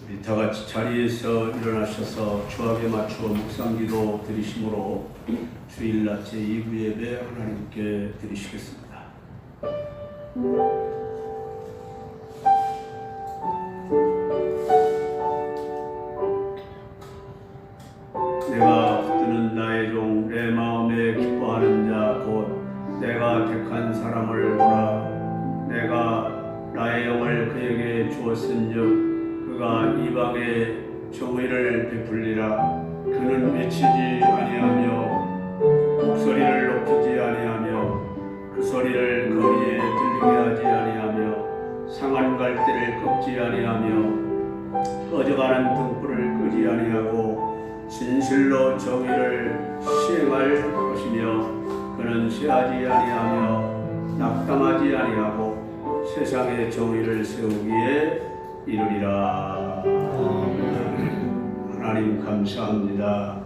우리 다 같이 자리에서 일어나셔서 주합에 맞추어 묵상기도 드리심으로 주일낮 제2부 예배 하나님께 드리시겠습니다. 내가 붙드는 나의 종 내 마음에 기뻐하는 자 곧 내가 택한 사람을 보라. 내가 나의 영을 그에게 주었은즉 그가 이방에 정의를 베풀리라. 그는 외치지 아니하며 목소리를 높이지 아니하며 그 소리를 거리에 들리게 하지 아니하며 상한 갈대를 꺾지 아니하며 꺼져가는 등불을 끄지 아니하고 진실로 정의를 시행할 것이며 그는 취하지 아니하며 낙담하지 아니하고 세상의 정의를 세우기에 이르리라. 하나님 감사합니다.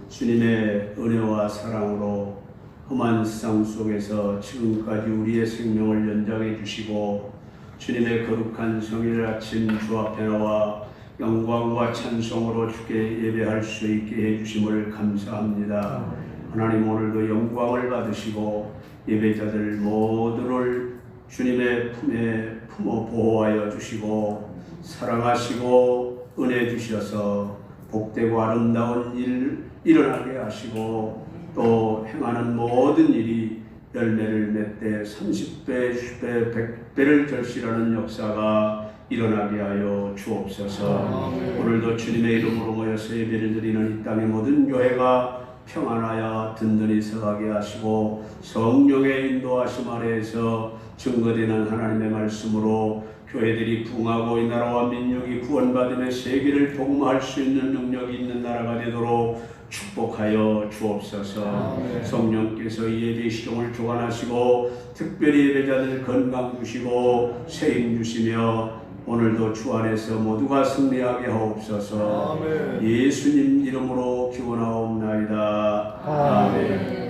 주님의 은혜와 사랑으로 험한 세상 속에서 지금까지 우리의 생명을 연장해 주시고 주님의 거룩한 성일 아침 주 앞에 나와 영광과 찬송으로 주께 예배할 수 있게 해주심을 감사합니다. 하나님 오늘도 영광을 받으시고 예배자들 모두를 주님의 품에 품어 보호하여 주시고 사랑하시고 은혜 주셔서 복되고 아름다운 일 일어나게 하시고 또 행하는 모든 일이 열매를 맺되 30배, 10배, 100배를 결실하는 역사가 일어나게 하여 주옵소서. 오늘도 주님의 이름으로 모여서 예배를 드리는 이 땅의 모든 교회가 평안하여 든든히 서가게 하시고 성령의 인도하심 아래에서 증거되는 하나님의 말씀으로 교회들이 부흥하고 이 나라와 민족이 구원받으며 세계를 복음화할 수 있는 능력이 있는 나라가 되도록 축복하여 주옵소서. 성령께서 이 예배 시종을 주관하시고 특별히 예배자들 건강 주시고 세임 주시며 오늘도 주 안에서 모두가 승리하게 하옵소서. 아멘. 예수님 이름으로 기원하옵나이다. 아멘.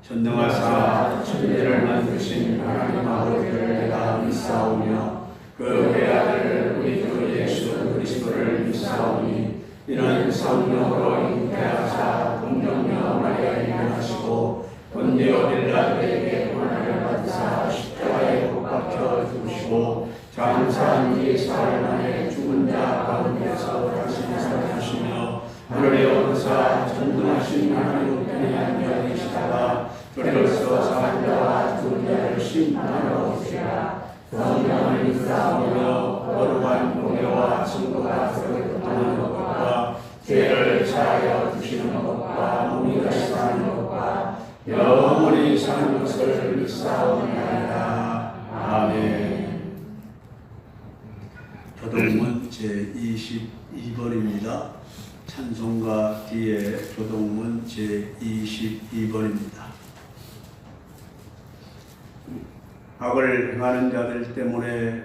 전능하사 천지를 만드신 하나님 아버지를 내가 믿사오며 그 외아들 우리 주 예수 그리스도를 믿사오니 이는 성령으로 잉태하사 동정녀 마리아에게 하시고 본디오 빌라도에게 고난을 받으사 십자가에 못 박혀 죽으시고 장사한 지 4일 만에 죽은 자 가운데서 다시 살아나시며 하늘에 오르사 전능하신 하나님 우편에 앉아 계시다가 그리로서 사한 자와 죽은 자를 심판하러 오시라. 성령을 믿사오며 거룩한 공예와 증거가 서로 교통하는 것과 죄를 사하여 주시는 것과 몸이 다시 사는 것과 영원히 사는 것을 믿사오나이다. 아멘. 교동문 제22번입니다. 찬송가 뒤에 교동문 제22번입니다. 악을 행하는 자들 때문에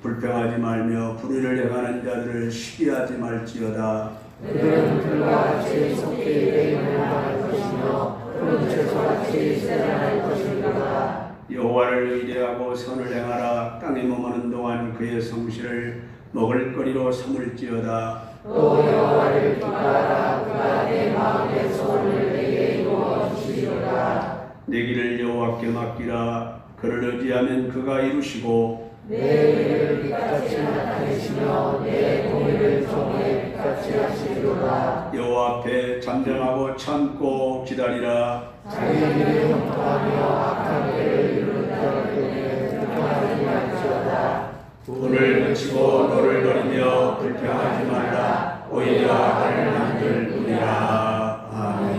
불평하지 말며 불의를 행하는 자들을 시기하지 말지어다. 그들은 불과 같이 속히 내임을 나갈 것이며 푸른 채소같이 세련할 것이로다. 여호와를 의뢰하고 선을 행하라. 땅에 머무는 동안 그의 성실을 먹을거리로 삼을지어다. 또 여호와를 기뻐하라. 그가 내 마음의 소원을 내게 이루어 주시리로다. 내 길을 여호와께 맡기라. 그를 의지하면 그가 이루시고 내 일을 빛같이 나타내시며 내 공의를 종의 빛같이 하시리로다. 여호와 앞에 잠잠하고 참고 기다리라. 자기 길을 형통하며 악한 길을 이루는 자들 때문에 불평하지 말지어다. 불을 붙이고 너를 노리며 불평하지 말라. 오히려 하늘 만들 뿐이라. 아멘.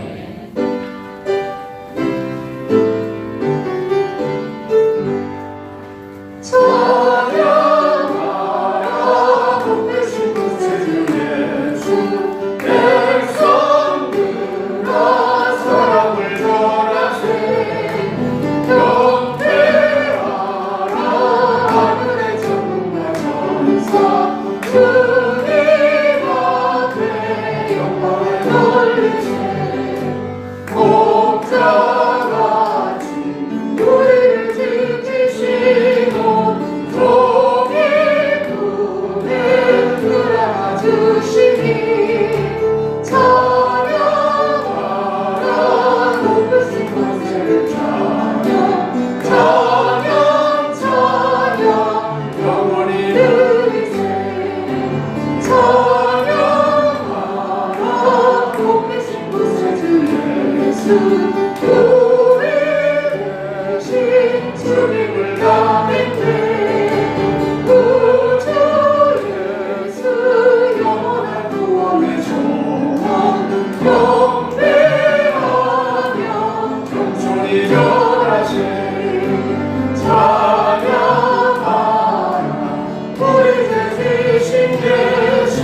찬양하라 높으신 곳에 주 예수 백성들아 사랑을 전하세. 경배하라 하늘의 천군과 천사 주님 앞에 영광을 돌리세. 목자같이 우리를 지키시고 종의 품에 들어가 주시니 찬양하라 높으신 곳을 찬양 찬양 찬양 영원히 누리세. 찬양하라 높으신 곳에 주 예수 우리 대신 주님을 나뵙네. 구주 예수 영원한 구원의 소원 경배하며 겸손히 절하세. 찬양하라 우리 주 되신 예수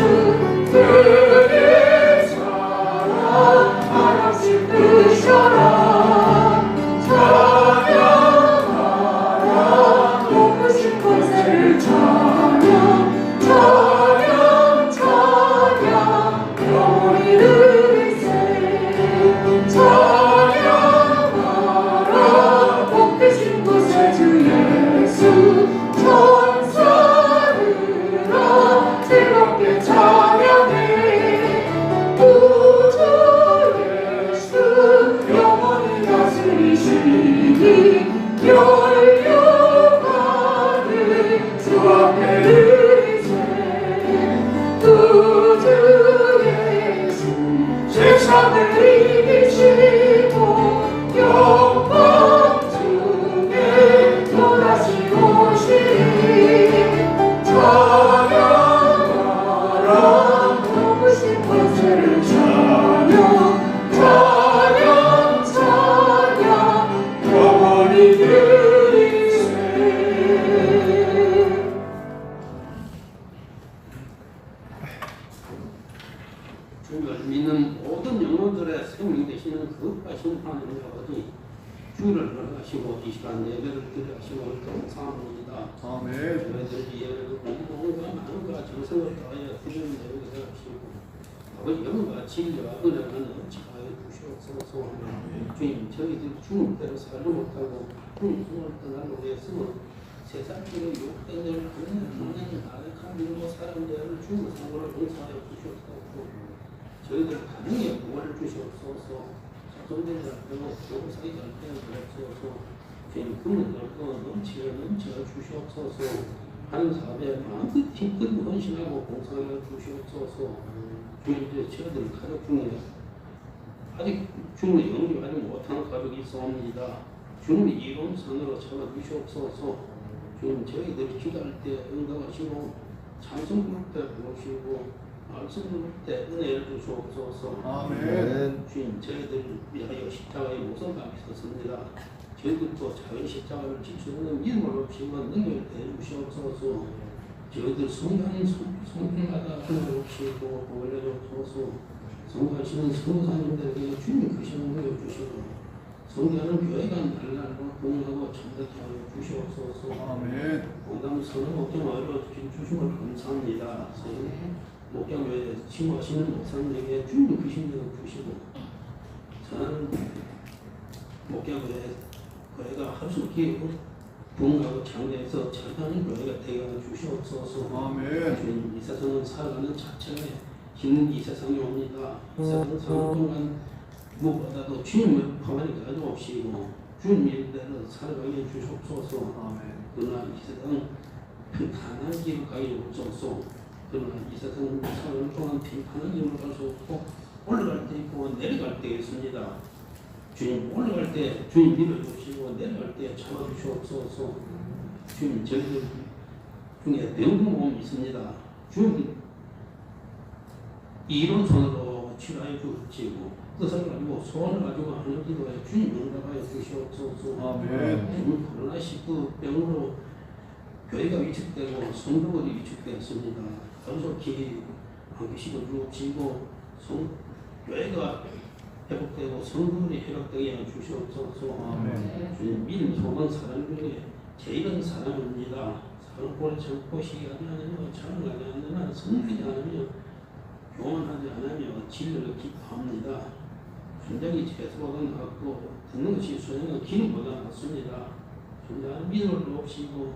그의 사랑 하나씩 드셔라. 찬양하라 높으신 권세를 찬양 찬양 찬양 영원히 누리세. 찬양하라 높으신 곳에 주 예수 천사들아 즐겁게 찬양해. 구주 예수 영원히 다스리시니 연료받을 주 앞에 드리세. 구주 예수 세상을 이기시고 영광 중에 또다시 오시리. 찬양하라 높으신 권세를 찬양 찬양 찬양 영원히 드리세. 주를 믿는 모든 영혼들의 생명 되시는 거룩하신 하나님 아버지, 주를 허락하시고 이 시간 예배를 드려하시고 감사합니다. 아멘. 저희들 위해 온과 마음과 정성을 다하여 드리는 예배를 하시고 아버지 영과 진리와 은혜가 넘치하여 주시옵소서. 주님, 저희들 주님대로 살지 못하고 주님 손을 떠나는 위해서는 세상길에 욕된 일 하는 나락한 일로 사람들을 주님 상고를 용서하여 주시옵소서. 저희들 가능히 구원을 주시옵소서. 자손들을 앞에고 교사의 절대를 주옵소서. 주님 금을 열고 넘치어 주시옵소서. 하는 사업에 마음껏 힘껏 헌신하고 봉사하여 주시옵소서. 주님, 저희들 가족 중에 아직 주님의 영접하지 못한 가족이 있사옵니다. 주님의 이론선으로 찾아주시옵소서. 주님, 저희들이 기도할 때 응답하시고 찬송 부를 때 부르시고 말씀 부를 때 은혜를 주시옵소서. 아멘. 주님, 저희들 위하여 십자가의 목숨 박히셨습니다. 저희들도 자연 십자가를 지키는 믿음을 없이만 능력을 대주시옵소서. 저희들 성경마다 하나를 없이고 보내주옵소서. 성교하시는 성도사님들에게 주님 크신 능력 주시고 성교하는 교회가 날날로 동행하고 참되게 하여 주시옵소서. 아멘. 공감 선을 목장하여 주심을 감사합니다. 목장교회 친구하시는 목사님에게 주님 크신 능력 주시고 저는 목장교회가 하루속히 부흥하고 창대해서 착한 교회가 되게 하여 주시옵소서. 아멘. 주님, 이 세상은 살아가는 자체에 힘든 이 세상에 옵니다. 이 세상 동안 무엇보다도 주님을 가만히 가져옵시고 주님 일대로 살아가게 주시옵소서. 아멘. 그러나 이 세상 평탄한 길을 가기 없어서 그러나 이 세상 사는 동안 평탄한 길을 갈 수 없고 올라갈 때 있고 내려갈 때 있습니다. 주님 올라갈 때 주님 밀어주시고 내려갈 때 잡아주시옵소서. 주님 저희들 중에 병든 있습니다. 주님 이론선으로 치료하여 주시고 뜻을 가지고 소원을 가지고 하는 기도에 주님 응답하여 주시옵소서. 아멘. 코로나19 병으로 교회가 위축되고 성도들이 위축되었습니다. 단속히 안 계시고 주시고 교회가 회복되고 성도들이 회복되게 주시옵소서. 주님 믿음 소망 사랑 중에 제일은 사랑입니다. 사랑꼴을 참고 시기하지 않으며 찬양하지 않으며 성리지 않으며 교만하지 않으며 진리를 기뻐합니다. 현장이 죄수보다 낫고 듣는 것이 소용은 기능보다 낫습니다. 현장은 믿음을 높이고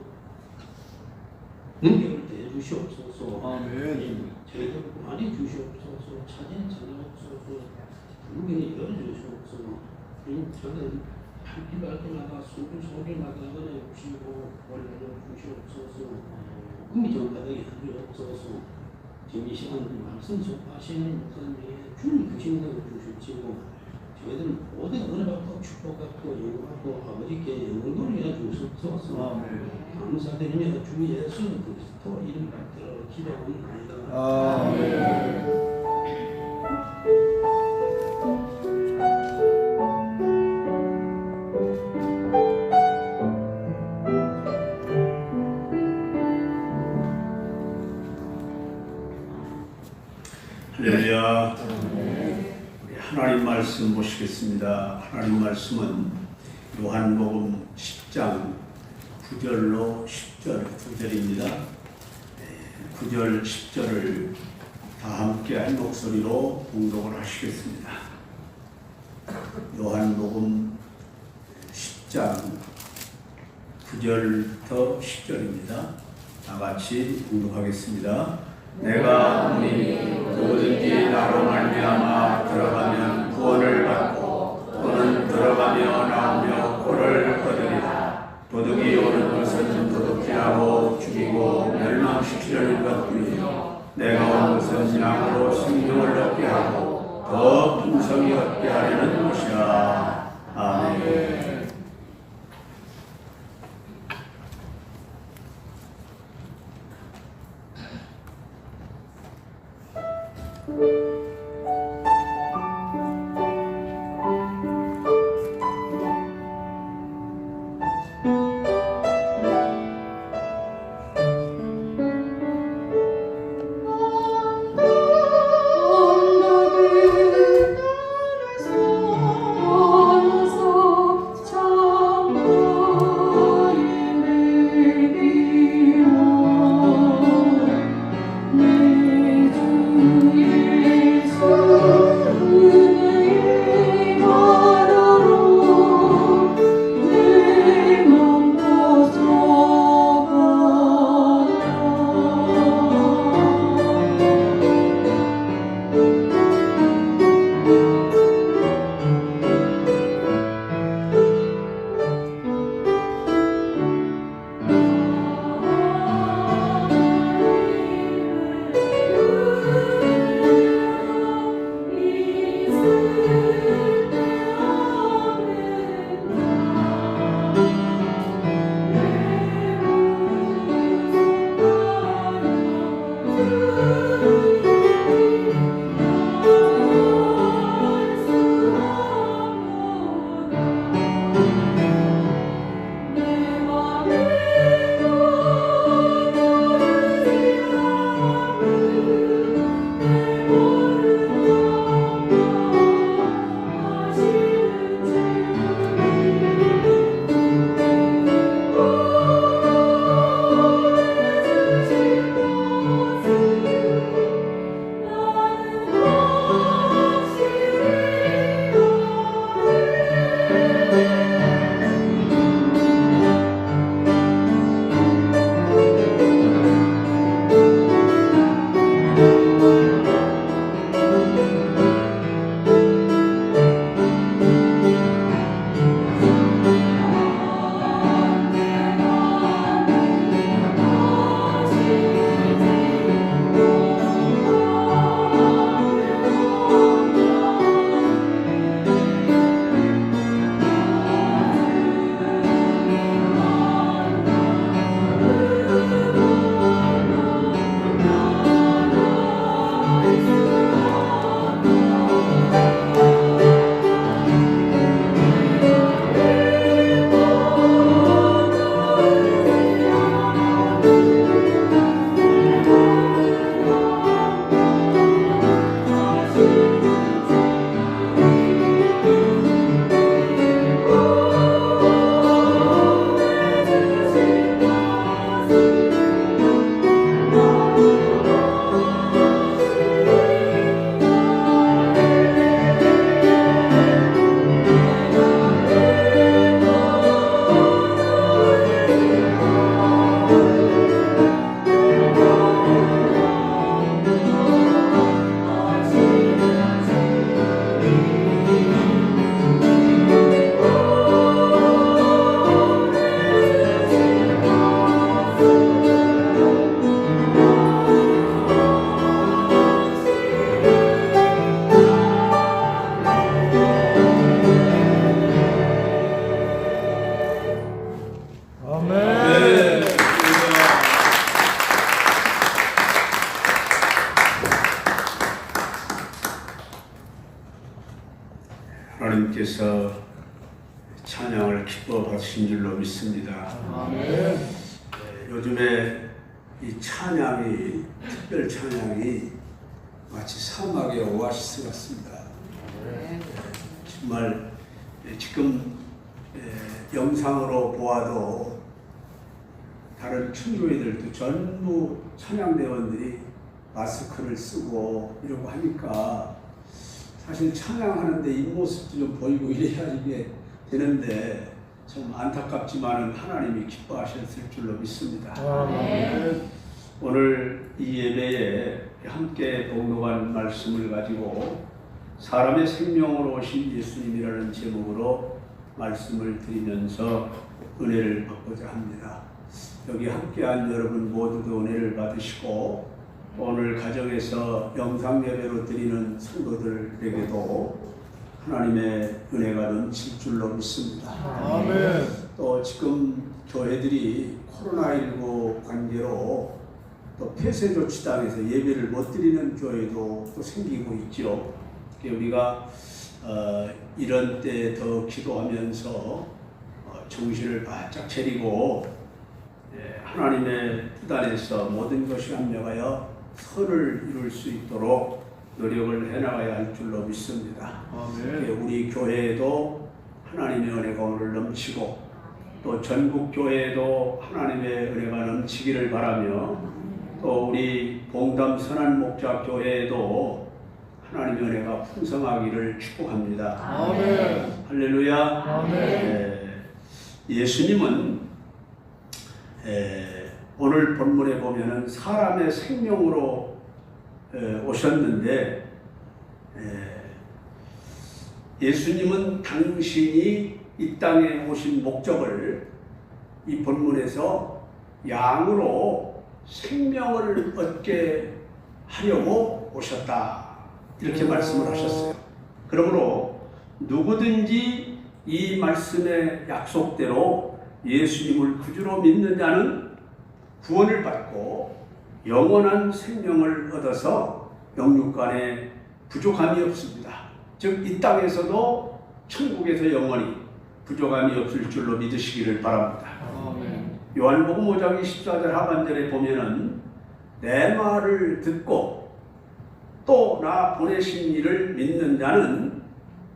능력을 대주시옵소서. 아멘. 저희들 많이 주시옵소서. 차진 찾아옵소서. 문이 열어주시옵소서. 저는 한길 갈 때마다 소리마다 은혜 주시고 원래를 주시옵소서. 음이 정가되게 해주옵소서. 지금 이 시간 말씀 전하시는 목사님에게 주님 주신 것을 주시고 저희들은 모든 은혜 받고 축복 받고 영광 받고 아버지께 영광 돌려 주옵소서. 감사드리며 주 예수 그리스도 이름 받들어 기도합니다. 아멘. 할렐루야. 우리 하나님 말씀 보시겠습니다. 하나님 말씀은 요한복음 10장 9절로 10절 9절입니다. 9절 10절을 다 함께 한 목소리로 봉독을 하시겠습니다. 요한복음 10장 9절부터 10절입니다. 다 같이 봉독하겠습니다. 내가 문이 누구든지 나로 말미암아 들어가면 구원을 받고 또는 들어가며 나오며 꼴을 거두리라. 도둑이 오는 것은 도둑질 하고 죽이고 멸망시키려는 것뿐이요 내가 온 것은 양으로 생명을 얻게 하고 더 풍성히 얻게 하려는 것이라. 아멘. 믿습니다. 아멘. 요즘에 이 찬양이, 특별 찬양이 마치 사막의 오아시스 같습니다. 정말 지금 영상으로 보아도 다른 천교회들도 전부 찬양대원들이 마스크를 쓰고 이러고 하니까 사실 찬양하는데 입모습도 좀 보이고 이래야 이게 되는데 좀 안타깝지만 하나님이 기뻐하셨을 줄로 믿습니다. 아멘. 오늘 이 예배에 함께 봉독한 말씀을 가지고 사람의 생명으로 오신 예수님이라는 제목으로 말씀을 드리면서 은혜를 받고자 합니다. 여기 함께한 여러분 모두도 은혜를 받으시고 오늘 가정에서 영상 예배로 드리는 성도들에게도 하나님의 은혜가 넘칠 줄로 믿습니다. 아멘. 또 지금 교회들이 코로나19 관계로 또 폐쇄 조치당해서 예배를 못 드리는 교회도 또 생기고 있죠. 우리가 이런 때 더 기도하면서 정신을 바짝 차리고 하나님의 뜻 안에서 모든 것이 합력하여 선을 이룰 수 있도록 노력을 해나가야 할 줄로 믿습니다. 아멘. 우리 교회에도 하나님의 은혜가 오늘 넘치고 또 전국 교회에도 하나님의 은혜가 넘치기를 바라며 또 우리 봉담 선한 목자 교회에도 하나님의 은혜가 풍성하기를 축복합니다. 아멘. 할렐루야. 아멘. 예수님은 오늘 본문에 보면은 사람의 생명으로 오셨는데 예수님은 당신이 이 땅에 오신 목적을 이 본문에서 양으로 생명을 얻게 하려고 오셨다. 이렇게 말씀을 하셨어요. 그러므로 누구든지 이 말씀의 약속대로 예수님을 구주로 믿는 자는 구원을 받고 영원한 생명을 얻어서 영육간에 부족함이 없습니다. 즉 이 땅에서도 천국에서 영원히 부족함이 없을 줄로 믿으시기를 바랍니다. 아멘. 요한복음 5장 24절 하반절에 보면은 내 말을 듣고 또 나 보내신 이를 믿는 자는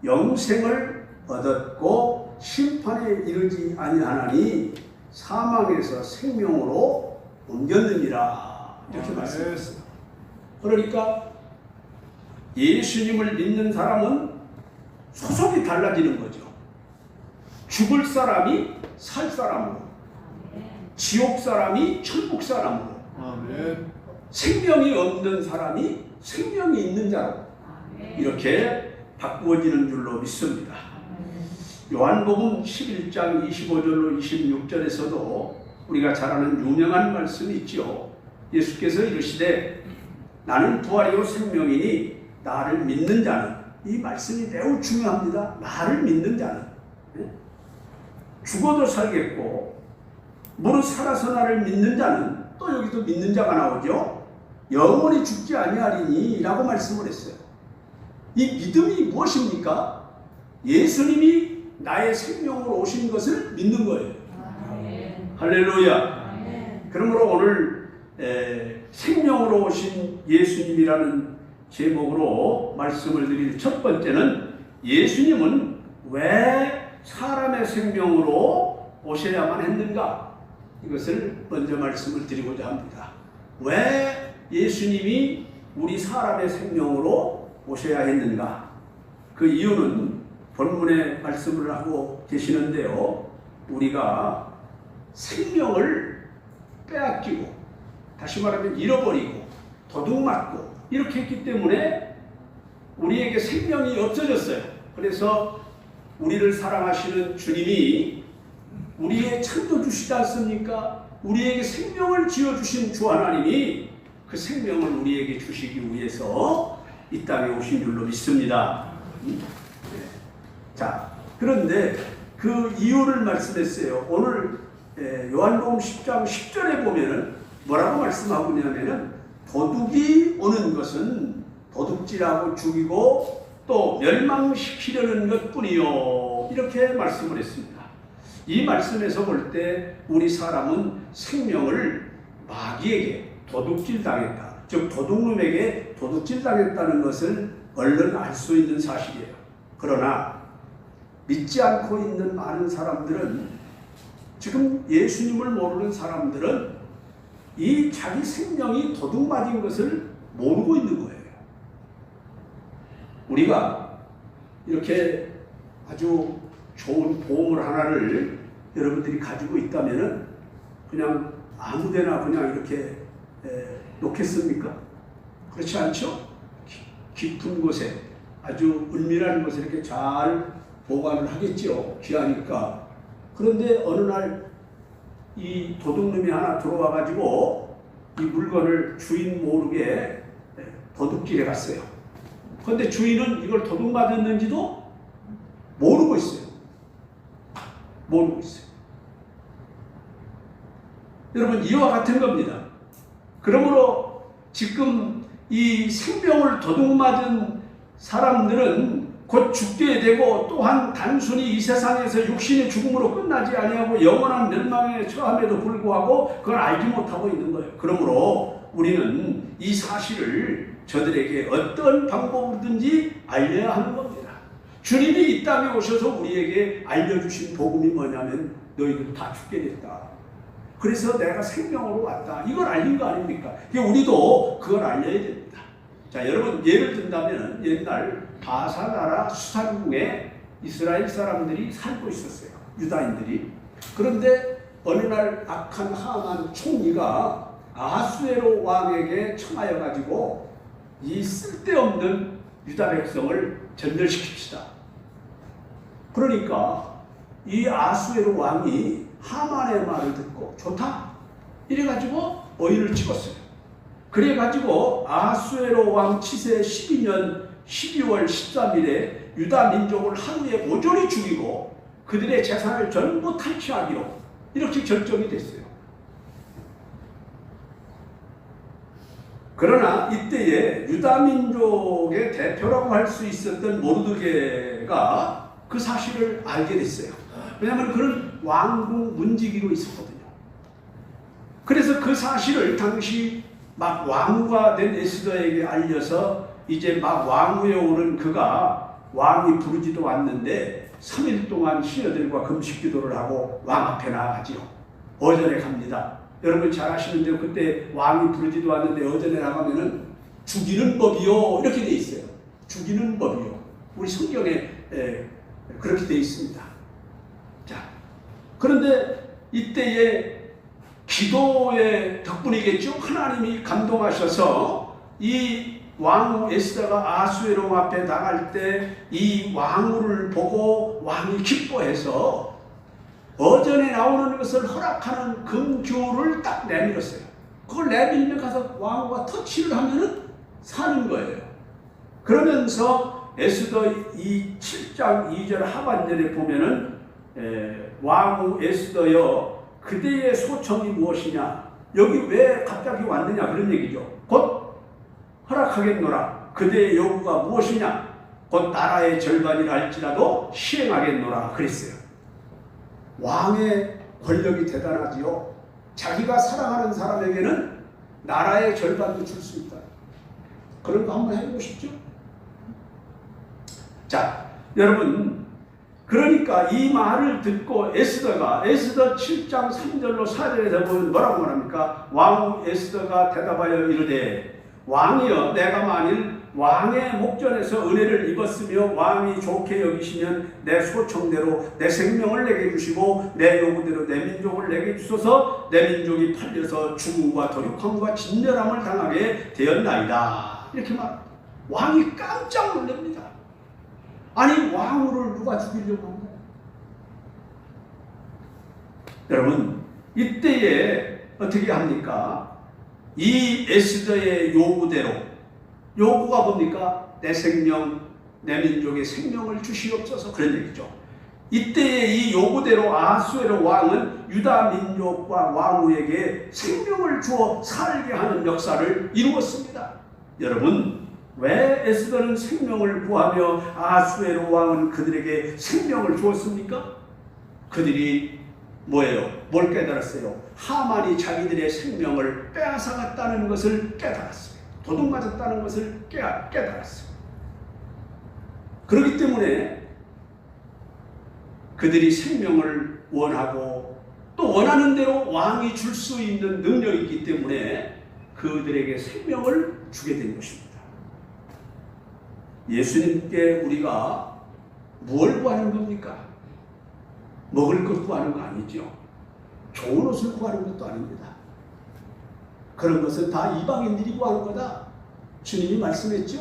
영생을 얻었고 심판에 이르지 아니하나니 사망에서 생명으로 옮겼느니라. 이렇게 말씀했어요. 그러니까 예수님을 믿는 사람은 소속이 달라지는 거죠. 죽을 사람이 살 사람으로, 지옥 사람이 천국 사람으로, 아멘. 생명이 없는 사람이 생명이 있는 자로 이렇게 바꾸어지는 줄로 믿습니다. 요한복음 11장 25절로 26절에서도 우리가 잘 아는 유명한 말씀이 있죠. 예수께서 이르시되 나는 부활이요 생명이니 나를 믿는 자는, 이 말씀이 매우 중요합니다. 나를 믿는 자는 죽어도 살겠고 무릇 살아서 나를 믿는 자는, 또 여기도 믿는 자가 나오죠. 영원히 죽지 아니하리니 라고 말씀을 했어요. 이 믿음이 무엇입니까? 예수님이 나의 생명으로 오신 것을 믿는 거예요. 할렐루야. 그러므로 오늘 생명으로 오신 예수님이라는 제목으로 말씀을 드릴 첫 번째는 예수님은 왜 사람의 생명으로 오셔야만 했는가? 이것을 먼저 말씀을 드리고자 합니다. 왜 예수님이 우리 사람의 생명으로 오셔야 했는가? 그 이유는 본문에 말씀을 하고 계시는데요. 우리가 생명을 빼앗기고, 다시 말하면 잃어버리고 도둑맞고 이렇게 했기 때문에 우리에게 생명이 없어졌어요. 그래서 우리를 사랑하시는 주님이 우리의 창조주시지 않습니까? 우리에게 생명을 지어주신 주 하나님이 그 생명을 우리에게 주시기 위해서 이 땅에 오신 줄로 믿습니다. 자, 그런데 그 이유를 말씀했어요. 오늘 요한복음 10장 10절에 보면은 뭐라고 말씀하고 있냐면은 도둑이 오는 것은 도둑질하고 죽이고 또 멸망시키려는 것뿐이요, 이렇게 말씀을 했습니다. 이 말씀에서 볼 때 우리 사람은 생명을 마귀에게 도둑질 당했다. 즉 도둑놈에게 도둑질 당했다는 것을 얼른 알 수 있는 사실이에요. 그러나 믿지 않고 있는 많은 사람들은, 지금 예수님을 모르는 사람들은 이 자기 생명이 도둑맞은 것을 모르고 있는 거예요. 우리가 이렇게 아주 좋은 보물 하나를 여러분들이 가지고 있다면은 그냥 아무데나 그냥 이렇게 놓겠습니까? 그렇지 않죠? 깊은 곳에, 아주 은밀한 곳에 이렇게 잘 보관을 하겠죠. 귀하니까. 그런데 어느 날 이 도둑놈이 하나 들어와 가지고 이 물건을 주인 모르게 도둑질해 갔어요. 그런데 주인은 이걸 도둑 맞았는지도 모르고 있어요. 모르고 있어요. 여러분, 이와 같은 겁니다. 그러므로 지금 이 생명을 도둑 맞은 사람들은 곧 죽게 되고, 또한 단순히 이 세상에서 육신의 죽음으로 끝나지 아니하고 영원한 멸망에 처함에도 불구하고 그걸 알지 못하고 있는 거예요. 그러므로 우리는 이 사실을 저들에게 어떤 방법이든지 알려야 하는 겁니다. 주님이 이 땅에 오셔서 우리에게 알려주신 복음이 뭐냐면 너희들 다 죽게 됐다. 그래서 내가 생명으로 왔다. 이걸 알린 거 아닙니까? 우리도 그걸 알려야 됩니다. 자, 여러분 예를 든다면 옛날 바사 나라 수산궁에 이스라엘 사람들이 살고 있었어요. 유다인들이. 그런데 어느 날 악한 하만 총리가 아하수에로 왕에게 청하여 가지고 이 쓸데없는 유다 백성을 전멸시킵시다. 그러니까 이 아하수에로 왕이 하만의 말을 듣고 좋다. 이래가지고 어인을 찍었어요. 그래가지고 아하수에로 왕 치세 12년 12월 13일에 유다 민족을 하루에 모조리 죽이고 그들의 재산을 전부 탈취하기로 이렇게 결정이 됐어요. 그러나 이때에 유다 민족의 대표라고 할 수 있었던 모르드게가 그 사실을 알게 됐어요. 왜냐하면 그는 왕궁 문지기로 있었거든요. 그래서 그 사실을 당시 막 왕후가 된 에스더에게 알려서 이제 막 왕후에 오른 그가 왕이 부르지도 않는데 3일 동안 시녀들과 금식 기도를 하고 왕 앞에 나아가지요. 어전에 갑니다. 여러분 잘 아시는 대로 그때 왕이 부르지도 않는데 어전에 나가면은 죽이는 법이요 이렇게 돼 있어요. 죽이는 법이요. 우리 성경에 그렇게 돼 있습니다. 자, 그런데 이때에 기도의 덕분이겠죠. 하나님이 감동하셔서 이 왕후 에스더가 아하수에로 앞에 나갈 때 이 왕후를 보고 왕이 기뻐해서 어전에 나오는 것을 허락하는 금규를 딱 내밀었어요. 그걸 내밀면 가서 왕후가 터치를 하면은 사는 거예요. 그러면서 에스더 이 7장 2절 하반절에 보면은 왕후 에스더여 그대의 소청이 무엇이냐, 여기 왜 갑자기 왔느냐 그런 얘기죠. 곧 허락하겠노라. 그대의 요구가 무엇이냐, 곧 나라의 절반이라 할지라도 시행하겠노라 그랬어요. 왕의 권력이 대단하지요. 자기가 사랑하는 사람에게는 나라의 절반도 줄 수 있다. 그런 거 한번 해보고 싶죠? 자, 여러분, 그러니까 이 말을 듣고 에스더 7장 3절로 4절에서 보면 뭐라고 말합니까? 왕후 에스더가 대답하여 이르되 왕이여, 내가 만일 왕의 목전에서 은혜를 입었으며 왕이 좋게 여기시면 내 소청대로 내 생명을 내게 주시고 내 요구대로 내 민족을 내게 주소서. 내 민족이 팔려서 죽음과 도륙함과 진멸함을 당하게 되었나이다. 이렇게 말. 왕이 깜짝 놀랍니다. 아니, 왕후를 누가 죽이려고 한 거야? 여러분, 이때에 어떻게 합니까? 이 에스더의 요구대로, 요구가 뭡니까? 내 생명, 내 민족의 생명을 주시옵소서, 그런 얘기죠. 이때의 이 요구대로 아하수에로 왕은 유다 민족과 왕후에게 생명을 주어 살게 하는 역사를 이루었습니다. 여러분, 왜 에스더는 생명을 구하며 아하수에로 왕은 그들에게 생명을 주었습니까? 그들이 뭐예요? 뭘 깨달았어요? 하만이 자기들의 생명을 빼앗아갔다는 것을 깨달았어요. 도둑맞았다는 것을 깨달았어요. 그렇기 때문에 그들이 생명을 원하고 또 원하는 대로 왕이 줄 수 있는 능력이 있기 때문에 그들에게 생명을 주게 된 것입니다. 예수님께 우리가 무엇을 구하는 겁니까? 먹을 것 구하는 거 아니죠. 좋은 옷을 구하는 것도 아닙니다. 그런 것은 다 이방인들이 구하는 거다. 주님이 말씀했죠.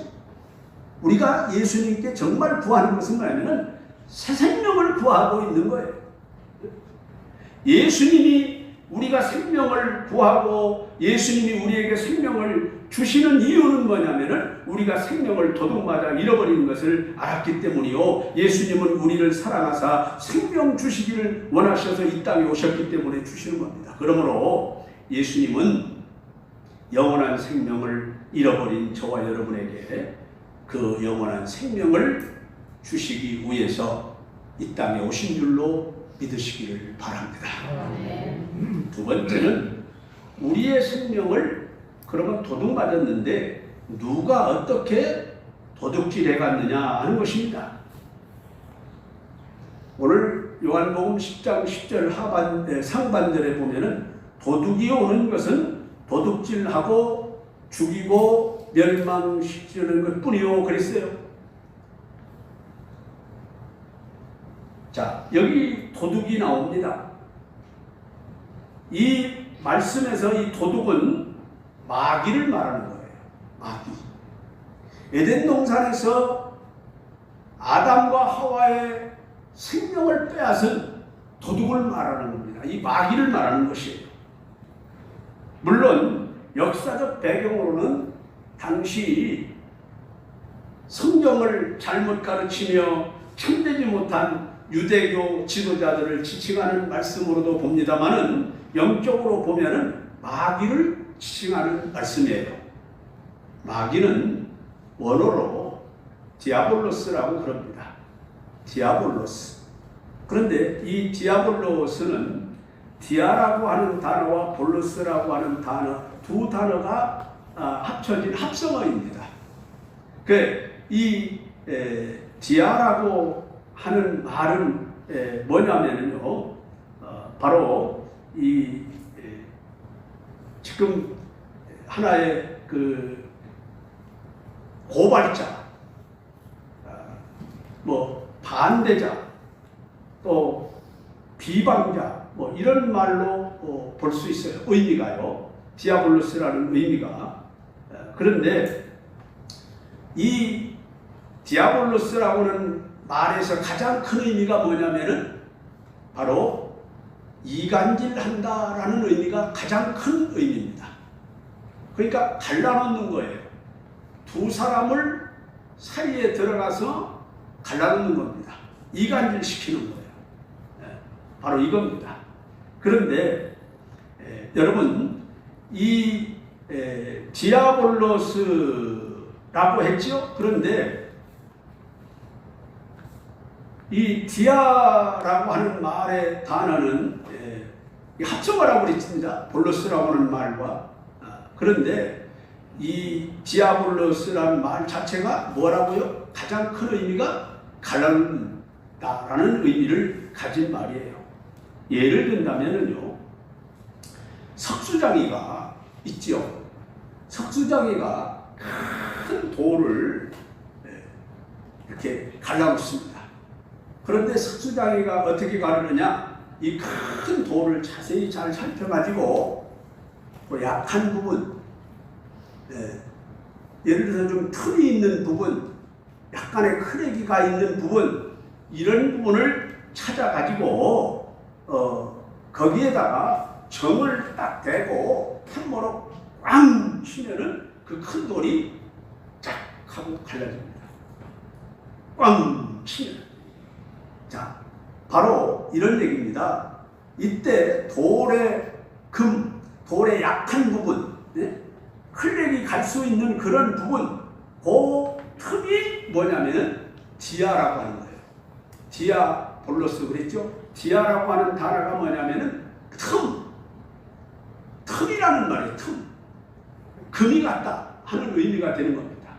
우리가 예수님께 정말 구하는 것은 뭐냐면 새 생명을 구하고 있는 거예요. 예수님이 우리가 생명을 구하고 예수님이 우리에게 생명을 주시는 이유는 뭐냐면은 우리가 생명을 도둑맞아 잃어버리는 것을 알았기 때문이요. 예수님은 우리를 사랑하사 생명 주시기를 원하셔서 이 땅에 오셨기 때문에 주시는 겁니다. 그러므로 예수님은 영원한 생명을 잃어버린 저와 여러분에게 그 영원한 생명을 주시기 위해서 이 땅에 오신 줄로 믿으시기를 바랍니다. 두 번째는 우리의 생명을 그러면 도둑맞았는데 누가 어떻게 도둑질해 갔느냐 하는 것입니다. 오늘 요한복음 10장 10절 상반절에 보면은 도둑이 오는 것은 도둑질하고 죽이고 멸망시키는 것 뿐이요 그랬어요. 자, 여기 도둑이 나옵니다. 이 말씀에서 이 도둑은 마귀를 말하는 거예요. 마귀. 에덴 동산에서 아담과 하와의 생명을 빼앗은 도둑을 말하는 겁니다. 이 마귀를 말하는 것이에요. 물론 역사적 배경으로는 당시 성경을 잘못 가르치며 참되지 못한 유대교 지도자들을 지칭하는 말씀으로도 봅니다만은 영적으로 보면은 마귀를 지칭하는 말씀이에요. 마귀는 원어로 디아볼로스라고 그럽니다. 디아볼로스. 그런데 이 디아볼로스는 디아라고 하는 단어와 볼로스라고 하는 단어 두 단어가 합쳐진 합성어입니다. 이 디아라고 하는 말은 뭐냐면요, 바로 지금 하나의 그 고발자, 뭐 반대자, 또 비방자, 뭐 이런 말로 볼 수 있어요. 의미가요. 디아볼로스라는 의미가. 그런데 이 디아볼로스라고는 말에서 가장 큰 의미가 뭐냐면은 바로 이간질한다라는 의미가 가장 큰 의미입니다. 그러니까 갈라놓는 거예요. 두 사람을 사이에 들어가서 갈라놓는 겁니다. 이간질시키는 거예요. 바로 이겁니다. 그런데 여러분 이 디아볼로스라고 했죠. 그런데 이 디아라고 하는 말의 단어는 합성어라고 그랬습니다. 볼로스라고 하는 말과. 그런데 이 디아볼로스라는 말 자체가 뭐라고요? 가장 큰 의미가 갈라놓는다라는 의미를 가진 말이에요. 예를 든다면요, 석수장이가 있죠. 석수장이가 큰 돌을 이렇게 갈라놓습니다. 그런데 석수장이가 어떻게 가르느냐? 이 큰 돌을 자세히 잘 살펴가지고 그 약한 부분, 예를 들어서 좀 틈이 있는 부분, 약간의 크랙이가 있는 부분, 이런 부분을 찾아가지고 거기에다가 점을 딱 대고 ham머로 꽝 치면은 그 큰 돌이 쫙 하고 갈라집니다. 꽝 치면. 자, 바로 이런 얘기입니다. 이때 돌의 돌의 약한 부분, 클렉이 갈 수 있는 그런 부분, 그 틈이 뭐냐면은 디아라고 하는 거예요. 디아볼로스 그랬죠? 디아라고 하는 단어가 뭐냐면은 틈이라는 말이에요. 틈. 금이 같다 하는 의미가 되는 겁니다.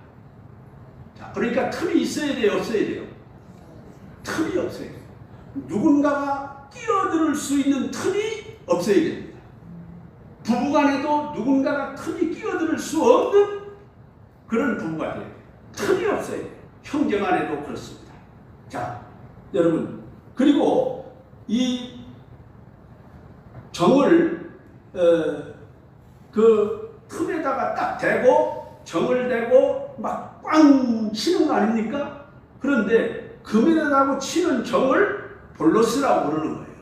자, 그러니까 틈이 있어야 돼요, 없어야 돼요? 틈이 없어야 돼요. 누군가가 끼어들 수 있는 틈이 없어야 됩니다. 부부간에도 누군가가 틈이 끼어들 수 없는 그런 부부가 돼요. 틈이 없어야 돼요. 형제간에도 그렇습니다. 자, 여러분, 그리고 이 정을 그 틈에다가 딱 대고 정을 대고 막 꽝 치는 거 아닙니까? 그런데 금에다가 치는 정을 볼로스라고 그러는 거예요.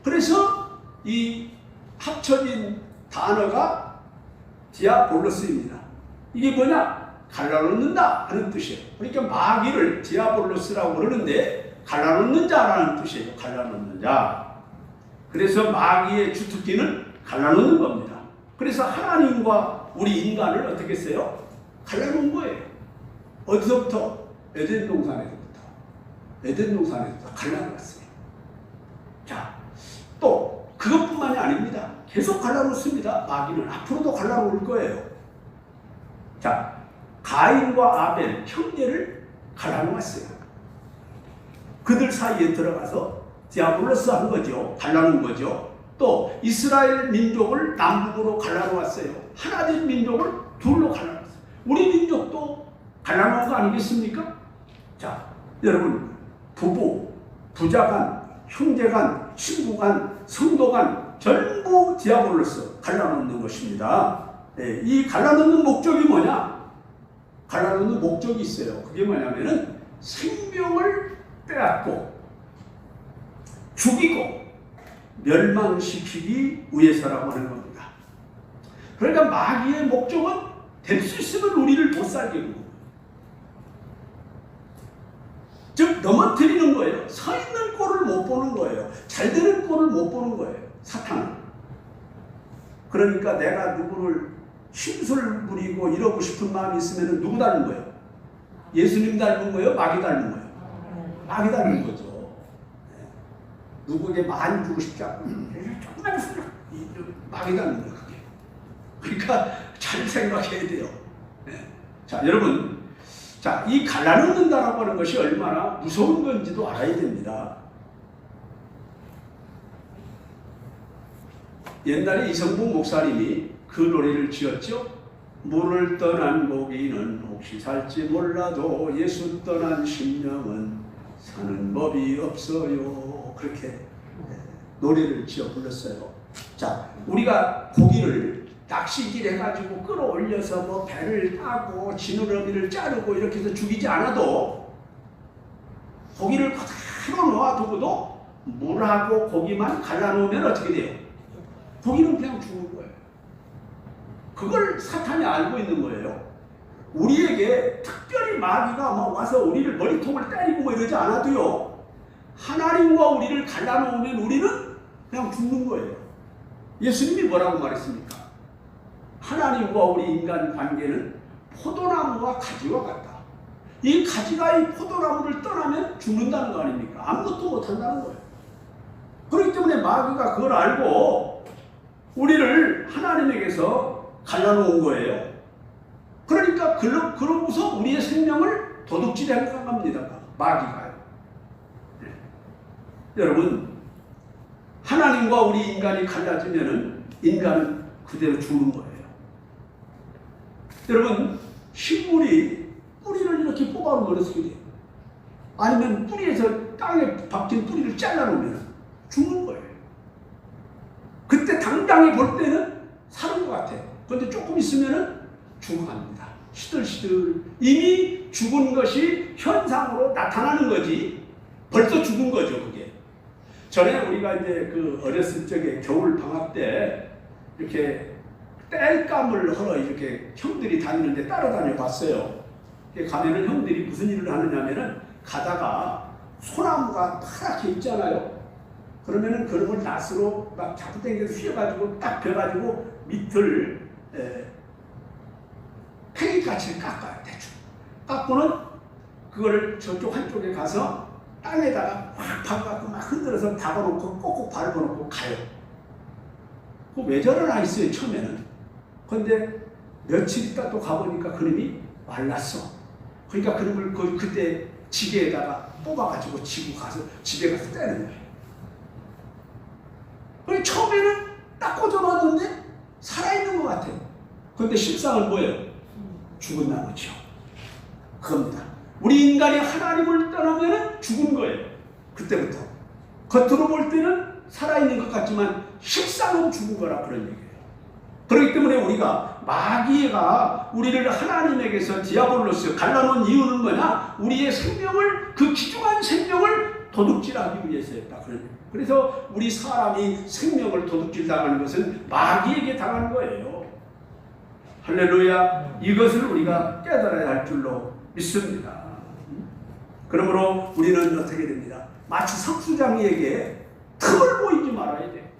그래서 이 합쳐진 단어가 디아볼로스입니다. 이게 뭐냐? 갈라놓는다 하는 뜻이에요. 그러니까 마귀를 디아볼로스라고 그러는데 갈라놓는 자라는 뜻이에요. 갈라놓는 자. 그래서 마귀의 주특기는 갈라놓는 겁니다. 그래서 하나님과 우리 인간을 어떻게 했어요? 갈라놓은 거예요. 어디서부터? 에덴 동산에서부터. 에덴 동산에서부터 갈라놓았어요. 자, 또 그것뿐만이 아닙니다. 계속 갈라놓습니다. 마귀는 앞으로도 갈라놓을 거예요. 자, 가인과 아벨 형제를 갈라놓았어요. 그들 사이에 들어가서 디아볼로스 한 거죠. 갈라놓은 거죠. 또 이스라엘 민족을 남북으로 갈라놓았어요. 하나된 민족을 둘로 갈라놓았어요. 우리 민족도 갈라놓은 거 아니겠습니까? 자, 여러분, 부부, 부자간, 형제간, 친구간, 성도간 전부 디아볼로스 갈라놓는 것입니다. 네, 이 갈라놓는 목적이 뭐냐? 갈라놓는 목적이 있어요. 그게 뭐냐면은 생명을 빼앗고 죽이고 멸망시키기 위해서라고 하는 겁니다. 그러니까 마귀의 목적은 될 수 있으면 우리를 못 살게 하는 거예요. 즉 넘어뜨리는 거예요. 서 있는 꼴을 못 보는 거예요. 잘 되는 꼴을 못 보는 거예요. 사탄은. 그러니까 내가 누구를 심술 부리고 이러고 싶은 마음이 있으면 누구 닮은 거예요? 예수님 닮은 거예요? 마귀 닮은 거예요? 마귀 닮은 거죠. 누구에게 많이 주고 싶지 않고 조금만 있으면 마귀 닮은 거예요. 그게. 그러니까 잘 생각해야 돼요. 자, 여러분, 자, 이 갈라놓는다라고 하는 것이 얼마나 무서운 건지도 알아야 됩니다. 옛날에 이성봉 목사님이 그 노래를 지었죠. 물을 떠난 고기는 혹시 살지 몰라도 예수 떠난 심령은 사는 법이 없어요. 그렇게 노래를 지어 불렀어요. 자, 우리가 고기를 낚시질 해가지고 끌어올려서 뭐 배를 따고 지느러미를 자르고 이렇게 해서 죽이지 않아도 고기를 그대로 놓아두고도 물하고 고기만 갈라놓으면 어떻게 돼요? 고기는 그냥 죽는 거예요. 그걸 사탄이 알고 있는 거예요. 우리에게 특별히 마귀가 막 와서 우리를 머리통을 때리고 뭐 이러지 않아도요, 하나님과 우리를 갈라놓으면 우리는 그냥 죽는 거예요. 예수님이 뭐라고 말했습니까? 하나님과 우리 인간 관계는 포도나무와 가지와 같다. 이 가지가 이 포도나무를 떠나면 죽는다는 거 아닙니까? 아무것도 못한다는 거예요. 그렇기 때문에 마귀가 그걸 알고 우리를 하나님에게서 갈라놓은 거예요. 그러니까 그러고서 우리의 생명을 도둑질해 갑니다. 마귀가요. 네. 여러분, 하나님과 우리 인간이 갈라지면은 인간은 그대로 죽는 거예요. 여러분, 식물이 뿌리를 이렇게 뽑아놓으면 어떻게 돼요? 아니면 뿌리에서 땅에 박힌 뿌리를 잘라놓으면 죽는 거예요. 그때 당장에 볼 때는 사는 것 같아요. 그런데 조금 있으면은 죽어갑니다. 시들시들. 이미 죽은 것이 현상으로 나타나는 거지. 벌써 죽은 거죠, 그게. 전에 우리가 이제 그 어렸을 적에 겨울 방학 때 이렇게 땔감을 하러 이렇게 형들이 다니는데 따라다녀 봤어요. 가면은 형들이 무슨 일을 하느냐면은 가다가 소나무가 파랗게 있잖아요. 그러면은 그런 걸 낫으로 막 자꾸 당겨서 휘어가지고 딱 벼가지고 밑을 팽이같이 깎아요. 대충 깎고는 그거를 저쪽 한쪽에 가서 땅에다가 확 박아갖고 막 흔들어서 박아놓고 꼭꼭 밟아놓고 가요. 왜 저러나 했어요 처음에는. 근데 며칠 있다 또 가보니까 그놈이 말랐어. 그러니까 그놈을 그때 지게에다가 뽑아가지고 지고 가서 집에 가서 떼는 거예요. 그리고 처음에는 딱 꽂아놨는데 살아있는 것 같아요. 그런데 실상은 뭐예요? 죽은 나무죠. 그겁니다. 우리 인간이 하나님을 떠나면 죽은 거예요. 그때부터. 겉으로 볼 때는 살아있는 것 같지만 실상은 죽은 거라 그런 얘기예요. 그렇기 때문에 우리가 마귀가 우리를 하나님에게서 디아볼로스 갈라놓은 이유는 뭐냐? 우리의 생명을, 그 귀중한 생명을 도둑질하기 위해서였다. 그래서 우리 사람이 생명을 도둑질 당하는 것은 마귀에게 당하는 거예요. 할렐루야. 이것을 우리가 깨달아야 할 줄로 믿습니다. 그러므로 우리는 어떻게 됩니다? 마치 석수장이에게 틈을 보이지 말아야 돼.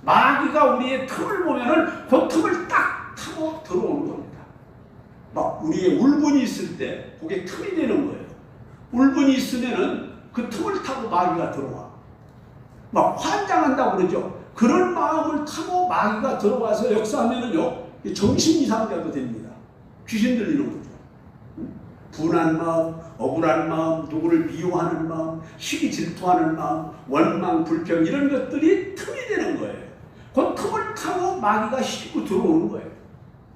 마귀가 우리의 틈을 보면은 그 틈을 딱 타고 들어오는 겁니다. 막 우리의 울분이 있을 때 그게 틈이 되는 거예요. 울분이 있으면은 그 틈을 타고 마귀가 들어와. 막 환장한다고 그러죠. 그런 마음을 타고 마귀가 들어와서 역사하면은요, 정신 이상자도 됩니다. 귀신 들리는 거죠. 분한 마음, 억울한 마음, 누구를 미워하는 마음, 시기 질투하는 마음, 원망, 불평 이런 것들이 틈이 되는 거예요. 그 틈을 타고 마귀가 싣고 들어오는 거예요.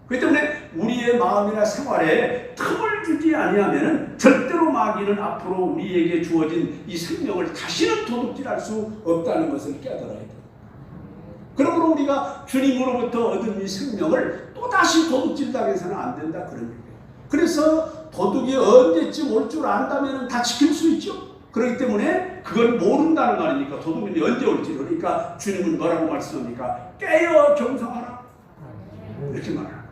그렇기 때문에 우리의 마음이나 생활에 틈을 주지 아니하면 절대로 마귀는 앞으로 우리에게 주어진 이 생명을 다시는 도둑질할 수 없다는 것을 깨달아야 돼요. 그러므로 우리가 주님으로부터 얻은 이 생명을 또다시 도둑질당해서는 안 된다 그런 얘기예요. 그래서 도둑이 언제쯤 올 줄 안다면 다 지킬 수 있죠. 그렇기 때문에 그걸 모른다는 거 아닙니까? 도둑이 언제 올지. 그러니까 주님은 뭐라고 말씀합니까? 깨어 경성하라. 이렇게 말합니다.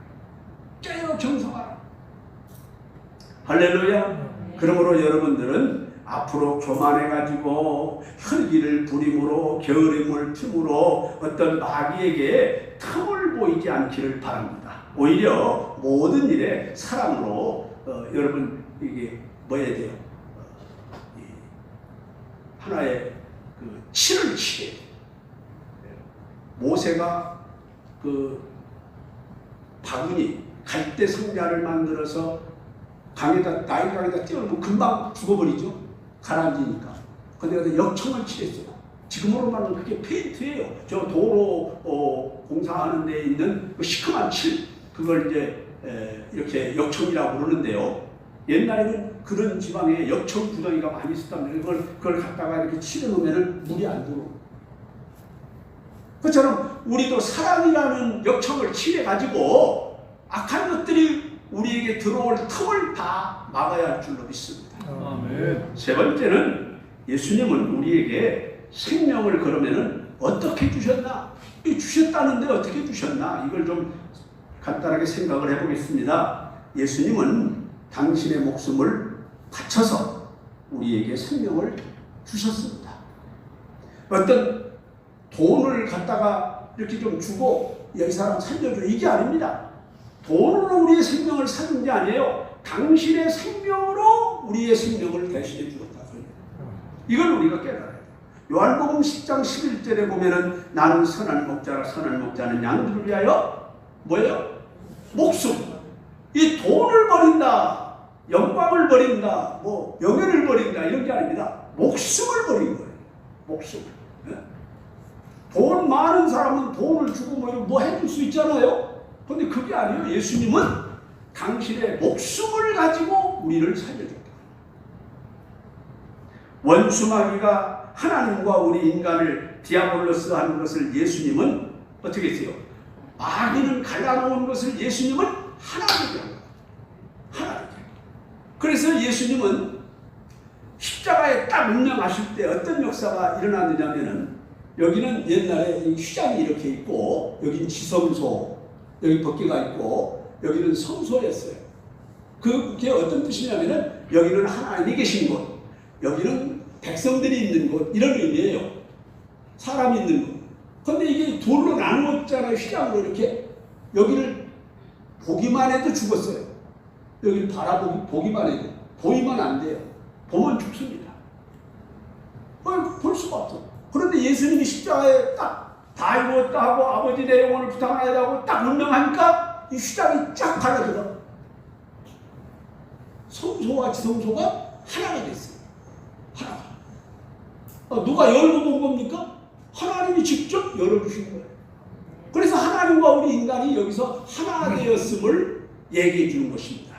깨어 경성하라. 할렐루야. 그러므로 여러분들은 앞으로 교만해가지고 혈기를 부림으로 게으름을 틈으로 어떤 마귀에게 틈을 보이지 않기를 바랍니다. 오히려 모든 일에 사랑으로 여러분 이게 뭐야 돼요? 하나의 그 치를 치게 돼요. 모세가 그 바구니 갈대 상자를 만들어서 나일강에다 띄워놓으면 금방 죽어버리죠. 가라앉으니까. 근데 역청을 칠했어요. 지금으로 말하면 그게 페인트예요. 저 도로 공사하는 데에 있는 그 시큼한 칠, 그걸 이제 이렇게 역청이라고 부르는데요. 옛날에는 그런 지방에 역청 구덩이가 많이 있었다면 그걸 갖다가 이렇게 칠해놓으면 물이 안 들어오고. 그처럼 우리도 사랑이라는 역청을 칠해가지고 악한 것들이 우리에게 들어올 틈을 다 막아야 할 줄로 믿습니다. 아멘. 세 번째는 예수님은 우리에게 생명을 그러면은 어떻게 주셨나? 주셨다는데 어떻게 주셨나? 이걸 좀 간단하게 생각을 해보겠습니다. 예수님은 당신의 목숨을 바쳐서 우리에게 생명을 주셨습니다. 어떤 돈을 갖다가 이렇게 좀 주고 이 사람 살려줘 이게 아닙니다. 돈으로 우리의 생명을 사는 게 아니에요. 당신의 생명으로 우리의 생명을 대신해 주었다. 이걸 우리가 깨달아야 돼요. 요한복음 10장 11절에 보면은 나는 선한 목자라 선한 목자는 양들을 위하여 뭐예요? 목숨. 이 돈을 버린다, 영광을 버린다, 뭐 명예를 버린다 이런 게 아닙니다. 목숨을 버린 거예요. 목숨. 네? 돈 많은 사람은 돈을 주고 뭐 해줄 수 있잖아요. 그런데 그게 아니에요. 예수님은 당신의 목숨을 가지고 우리를 살려줬다. 원수마귀가 하나님과 우리 인간을 디아볼로스 하는 것을 예수님은 어떻게 했어요? 마귀는 갈라놓은 것을 예수님은 하나님께 한 거예요. 하나님께. 그래서 예수님은 십자가에 딱 운명하실 때 어떤 역사가 일어났느냐면은 여기는 옛날에 휘장이 이렇게 있고 여기는 지성소, 여기 법궤가 있고 여기는 성소였어요. 그게 어떤 뜻이냐면은 여기는 하나님이 계신 곳, 여기는 백성들이 있는 곳 이런 의미예요. 사람이 있는 곳. 그런데 이게 둘로 나누었잖아요. 휘장으로 이렇게. 여기를 보기만 해도 죽었어요. 여기를 보기만 해도. 보이면 안 돼요. 보면 죽습니다. 볼 수가 없어. 그런데 예수님이 십자가에 딱 다 이루었다 하고 아버지 내 영혼을 부탁하나이다 하고 딱 운명하니까 이 휘장이 쫙 갈라들어. 성소와 지성소가 하나가 됐어요. 하나가. 누가 열고 본 겁니까? 하나님이 직접 열어주신 거예요. 그래서 하나님과 우리 인간이 여기서 하나 되었음을 얘기해 주는 것입니다.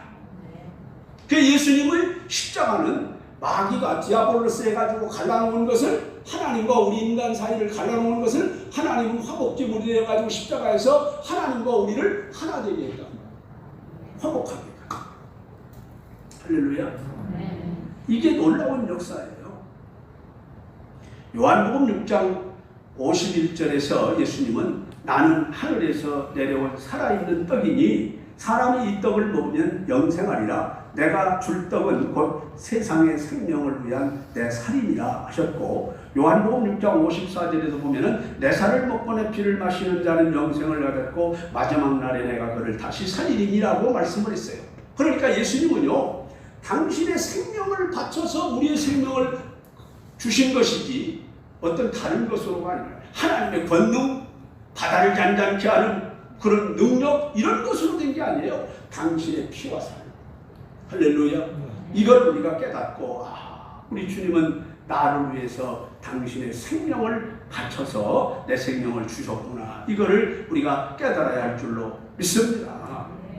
그 예수님의 십자가는 마귀가 디아볼로스 해가지고 갈라놓은 것을, 하나님과 우리 인간 사이를 갈라놓은 것을 하나님은 화목제물이 되어가지고 십자가에서 하나님과 우리를 하나 되게 했다. 화목하게. 할렐루야. 이게 놀라운 역사예요. 요한복음 6장 51절에서 예수님은 나는 하늘에서 내려온 살아있는 떡이니 사람이 이 떡을 먹으면 영생하리라. 내가 줄 떡은 곧 세상의 생명을 위한 내 살이니라 하셨고, 요한복음 6장 54절에도 보면은 내 살을 먹고 내 피를 마시는 자는 영생을 얻었고 마지막 날에 내가 그를 다시 살리리니라고 말씀을 했어요. 그러니까 예수님은요, 당신의 생명을 바쳐서 우리의 생명을 주신 것이지 어떤 다른 것으로가 아니라 하나님의 권능, 바다를 잔잔케 하는 그런 능력, 이런 것으로 된 게 아니에요. 당신의 피와 살. 할렐루야. 이걸 우리가 깨닫고, 우리 주님은 나를 위해서 당신의 생명을 바쳐서 내 생명을 주셨구나. 이거를 우리가 깨달아야 할 줄로 믿습니다.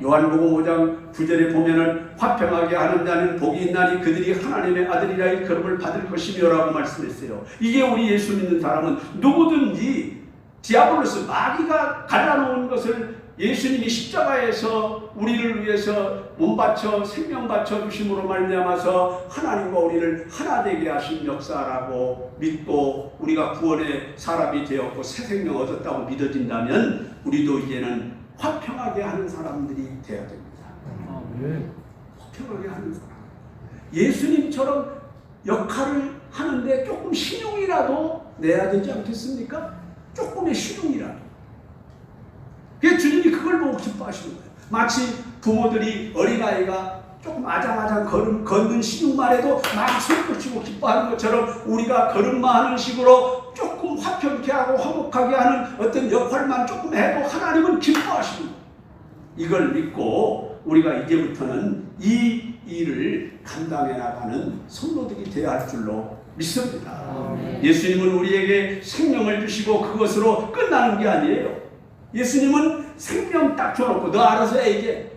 요한복음 5장 9절에 보면은 화평하게 하는 자는 복이 있나니 그들이 하나님의 아들이라 일컬음을 받을 것이며라고 말씀했어요. 이게 우리 예수 믿는 사람은 누구든지 디아볼로스, 마귀가 갈라놓은 것을 예수님이 십자가에서 우리를 위해서 몸 바쳐 생명 바쳐 주심으로 말미암아서 하나님과 우리를 하나 되게 하신 역사라고 믿고 우리가 구원의 사람이 되었고 새 생명 얻었다고 믿어진다면 우리도 이제는 화평하게 하는 사람들이 되어야 됩니다. 화평하게 하는 사람. 예수님처럼 역할을 하는데 조금 신용이라도 내야 되지 않겠습니까? 조금의 신용이라도. 그래서 주님이 그걸 보고 기뻐하시는 거예요. 마치 부모들이 어린아이가 조금 아장아장 걷는 신용만 해도 막 손붙이고 기뻐하는 것처럼 우리가 걸음만 하는 식으로 조금 화평케 하고 화목하게 하는 어떤 역할만 조금 해도 하나님은 기뻐하시는 거예요. 이걸 믿고 우리가 이제부터는 이 일을 감당해 나가는 성도들이 되어야 할 줄로 믿습니다. 예수님은 우리에게 생명을 주시고 그것으로 끝나는 게 아니에요. 예수님은 생명 딱 줘놓고 너 알아서 해, 이제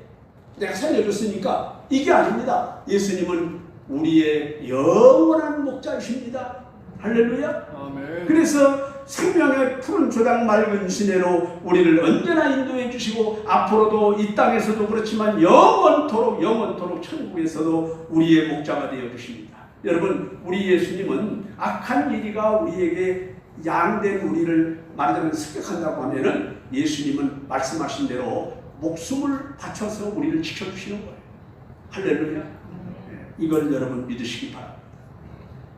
내가 살려줬으니까, 이게 아닙니다. 예수님은 우리의 영원한 목자이십니다. 할렐루야. 아멘. 그래서 생명의 푸른 조당 맑은 시내로 우리를 언제나 인도해 주시고 앞으로도 이 땅에서도 그렇지만 영원토록 천국에서도 우리의 목자가 되어 주십니다. 여러분, 우리 예수님은 악한 이리가 우리에게 양된 우리를 말하자면 습격한다고 하면은 예수님은 말씀하신 대로 목숨을 바쳐서 우리를 지켜주시는 거예요. 할렐루야. 이걸 여러분 믿으시기 바랍니다.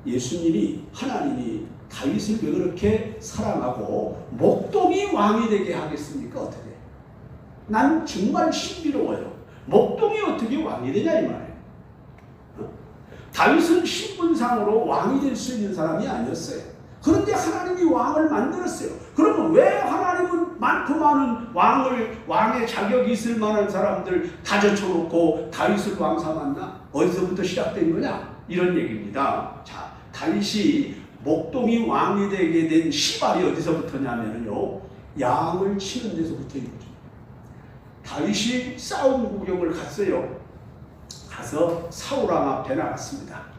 예수님이, 하나님이 다윗을 왜 그렇게 사랑하고 목동이 왕이 되게 하겠습니까? 어떻게? 난 정말 신비로워요. 목동이 어떻게 왕이 되냐 이 말이에요. 다윗은 신분상으로 왕이 될 수 있는 사람이 아니었어요. 그런데 하나님이 왕을 만들었어요. 그러면 왜 하나님은 많고 많은 왕의 자격이 있을 만한 사람들 다 젖혀놓고 다윗을 왕 삼았나? 어디서부터 시작된 거냐? 이런 얘기입니다. 자, 다윗이 목동이 왕이 되게 된 시발이 어디서부터냐면요, 양을 치는 데서부터인 거죠. 다윗이 싸움 구경을 갔어요. 가서 사울왕 앞에 나갔습니다.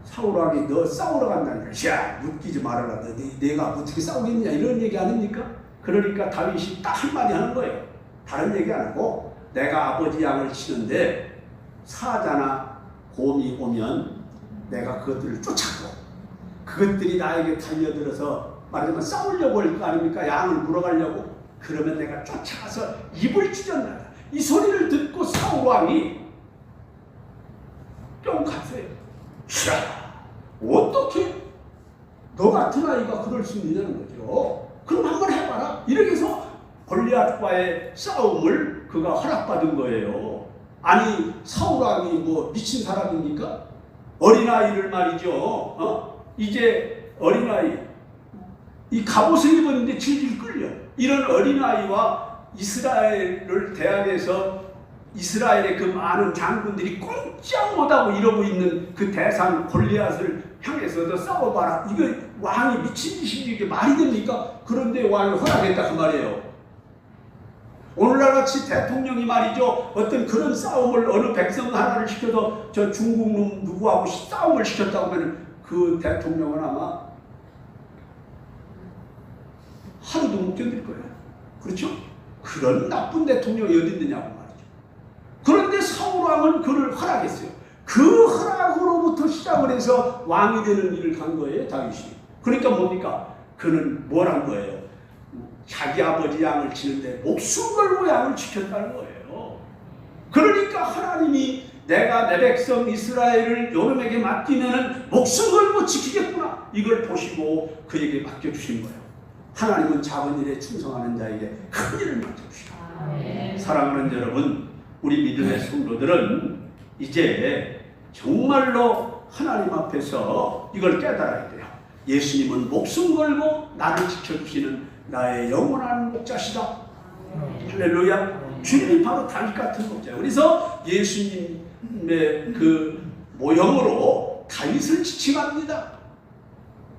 사울왕이 너 싸우러 간다니까, 야, 웃기지 말아라. 내가 어떻게 싸우겠냐, 이런 얘기 아닙니까? 그러니까 다윗이 딱 한마디 하는 거예요. 다른 얘기 안 하고, 내가 아버지 양을 치는데 사자나 곰이 오면 내가 그것들을 쫓아가고 그것들이 나에게 달려들어서 말하자면 싸우려고 할 거 아닙니까? 양을 물어가려고. 그러면 내가 쫓아가서 입을 찢어낸다. 이 소리를 듣고 사울왕이 뿅 갔어요. 야, 어떻게 너 같은 아이가 그럴 수 있느냐는 거죠. 그럼 한번 해봐라. 이렇게 해서 골리앗과의 싸움을 그가 허락받은 거예요. 아니, 사울왕이 뭐 미친 사람입니까? 어린아이를 말이죠, 이제 어린아이, 이 갑옷을 입었는데 질질 끌려. 이런 어린아이와 이스라엘을 대항해서 이스라엘의 그 많은 장군들이 꼼짝 못하고 이러고 있는 그 대상 골리앗을 향해서도 싸워봐라. 이거 왕이 미친 짓이 이게 말이 됩니까? 그런데 왕이 허락했다 그 말이에요. 오늘날 같이 대통령이 말이죠, 어떤 그런 싸움을 어느 백성 하나를 시켜서 저 중국 놈 누구하고 싸움을 시켰다고 하면 그 대통령은 아마 하루도 못 견딜 거예요. 그렇죠? 그런 나쁜 대통령이 어디 있느냐고 말이죠. 그런데 사울왕은 그를 허락했어요. 그 허락으로부터 시작을 해서 왕이 되는 일을 간 거예요, 다윗이. 그러니까 뭡니까? 그는 뭘 한 거예요? 자기 아버지 양을 치는데 목숨 걸고 양을 지켰다는 거예요. 그러니까 하나님이 내가 내 백성 이스라엘을 요놈에게 맡기면은 목숨 걸고 지키겠구나, 이걸 보시고 그에게 맡겨주신 거예요. 하나님은 작은 일에 충성하는 자에게 큰 일을 맡겨주시다. 사랑하는 여러분, 우리 믿음의 성도들은 이제 정말로 하나님 앞에서 이걸 깨달아야 돼요. 예수님은 목숨 걸고 나를 지켜주시는 나의 영원한 목자시다. 할렐루야. 주님이 바로 다윗 같은 목자예요. 그래서 예수님의 그 모형으로 다윗을 지칭합니다.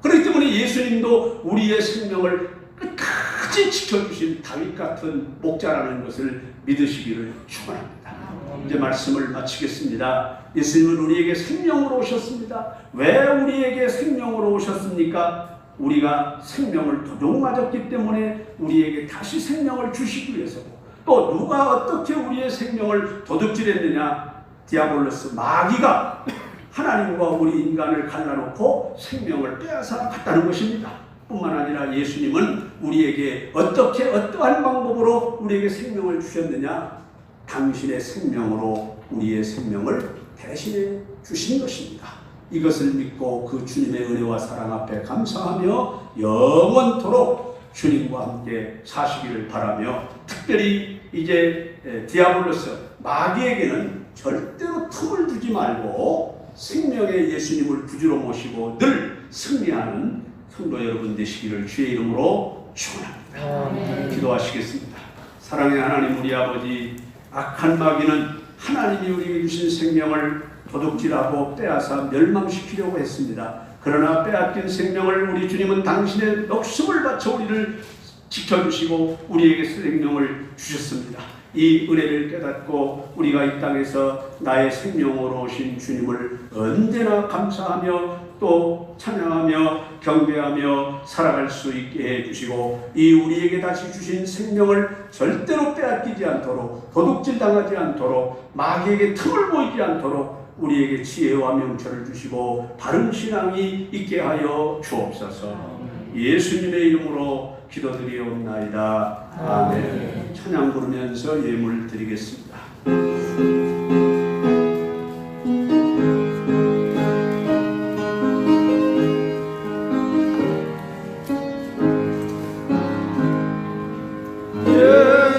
그렇기 때문에 예수님도 우리의 생명을 끝까지 지켜주신 다윗 같은 목자라는 것을 믿으시기를 축원합니다. 이제 말씀을 마치겠습니다. 예수님은 우리에게 생명으로 오셨습니다. 왜 우리에게 생명으로 오셨습니까? 우리가 생명을 도둑맞았기 때문에 우리에게 다시 생명을 주시기 위해서고, 또 누가 어떻게 우리의 생명을 도둑질했느냐? 디아볼로스, 마귀가 하나님과 우리 인간을 갈라놓고 생명을 빼앗아 갔다는 것입니다. 뿐만 아니라 예수님은 우리에게 어떻게 어떠한 방법으로 우리에게 생명을 주셨느냐? 당신의 생명으로 우리의 생명을 대신해 주신 것입니다. 이것을 믿고 그 주님의 은혜와 사랑 앞에 감사하며 영원토록 주님과 함께 사시기를 바라며, 특별히 이제 디아블로스, 마귀에게는 절대로 틈을 주지 말고 생명의 예수님을 구주로 모시고 늘 승리하는 성도 여러분 되시기를 주의 이름으로 축원합니다. 기도하시겠습니다. 사랑의 하나님, 우리 아버지, 악한 마귀는 하나님이 우리에게 주신 생명을 도둑질하고 빼앗아 멸망시키려고 했습니다. 그러나 빼앗긴 생명을 우리 주님은 당신의 목숨을 바쳐 우리를 지켜주시고 우리에게 생명을 주셨습니다. 이 은혜를 깨닫고 우리가 이 땅에서 나의 생명으로 오신 주님을 언제나 감사하며 또 찬양하며 경배하며 살아갈 수 있게 해주시고, 이 우리에게 다시 주신 생명을 절대로 빼앗기지 않도록, 도둑질 당하지 않도록, 마귀에게 틈을 보이지 않도록 우리에게 지혜와 명철을 주시고 바른 신앙이 있게 하여 주옵소서. 예수님의 이름으로 기도드리옵나이다. 아멘. 찬양 부르면서 예물 드리겠습니다.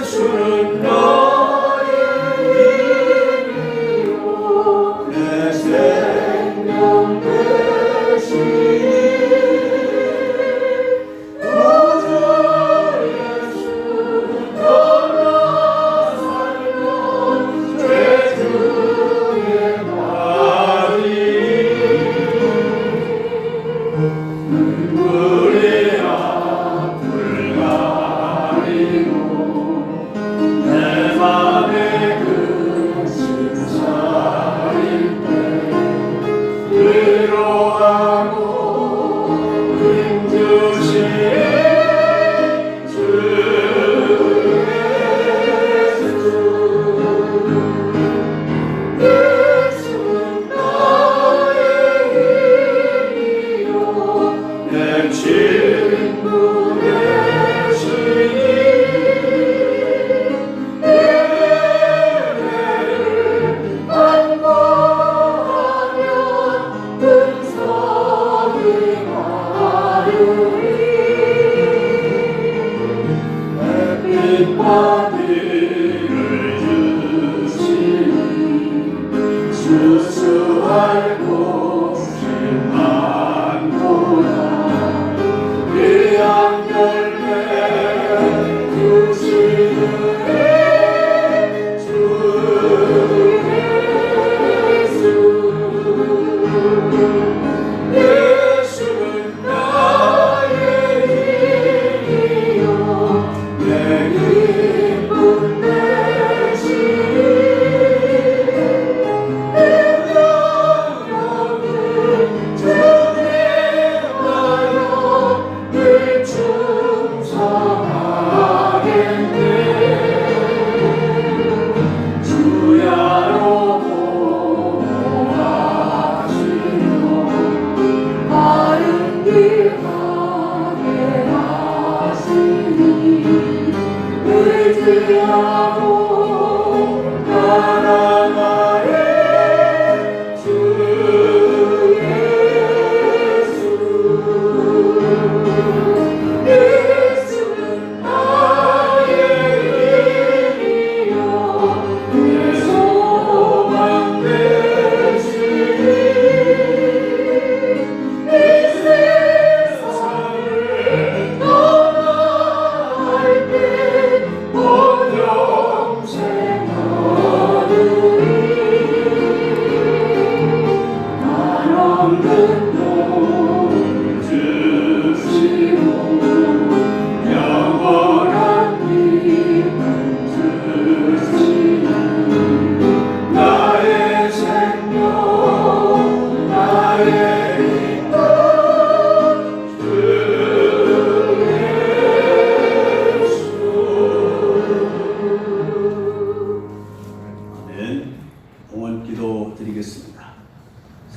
주